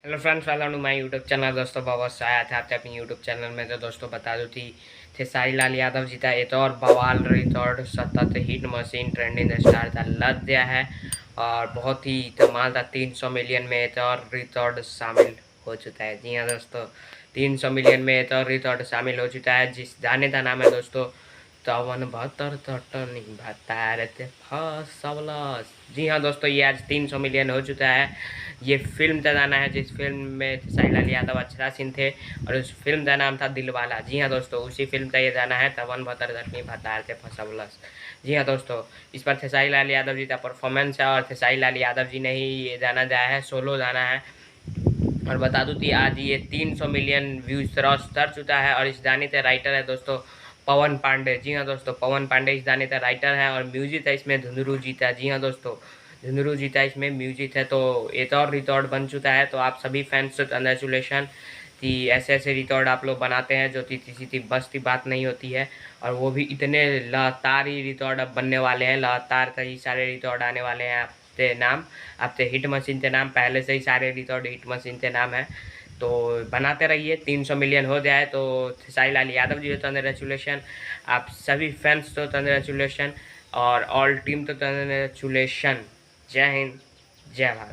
Hello friends, welcome to my YouTube channel. दोस्तों बहुत स्वागत है आपके अपने यूट्यूब चैनल में। तो दोस्तों बता दूं थी खेसारी लाल यादव जी था एक और बवाल रिकॉर्ड सतत हिट मशीन ट्रेंडिंग स्टार था लग गया है और बहुत ही कमाल था। 300 मिलियन में एक और रिकॉर्ड शामिल हो चुका है। जी हाँ दोस्तों, 300 मिलियन में एक और रिकॉर्ड शामिल हो चुका है जिस गाने का नाम है दोस्तों 52 तटनी बतारते फसवलस। जी हाँ दोस्तों, ये आज 300 मिलियन हो चुका है। ये फिल्म का गाना है जिस फिल्म में खेसारी लाल यादव अक्षरा सिंह थे और उस फिल्म का नाम था दिलवाला। जी हाँ दोस्तों, उसी फिल्म का ये गाना है 52 बतारते फसवलस। जी हाँ दोस्तों, इस पर खेसारी लाल यादव जी का परफॉर्मेंस है और खेसारी लाल यादव जी ने ही ये गाना गाया है, सोलो गाना है। और बता दूं कि आज ये 300 मिलियन व्यूज क्रॉस कर चुका है और इस गाने के राइटर है दोस्तों पवन पांडे। जी हाँ दोस्तों, पवन पांडे इस गाने का राइटर है और म्यूजिक है इसमें धुंधरू जी का। जी हाँ दोस्तों, धुंधरू जी का इसमें म्यूजिक है। तो एक और रिकॉर्ड बन चुका है। तो आप सभी फैंस को कंग्रेचुलेशन कि ऐसे ऐसे रिकॉर्ड आप लोग बनाते हैं जो कि किसी की बस की बात नहीं होती है। और वो भी इतने लगातार ही रिकॉर्ड अब बनने वाले हैं, लगातार कई सारे रिकॉर्ड आने वाले हैं आपके नाम। आपके हिट मशीन के नाम पहले से ही सारे रिकॉर्ड हिट मशीन के नाम है। तो बनाते रहिए, 300 मिलियन हो जाए तो खेसारी लाल यादव जी को कंग्रेचुलेशन, आप सभी फैंस को कंग्रेचुलेशन और ऑल टीम को कंग्रेचुलेशन। जय हिंद, जय भारत।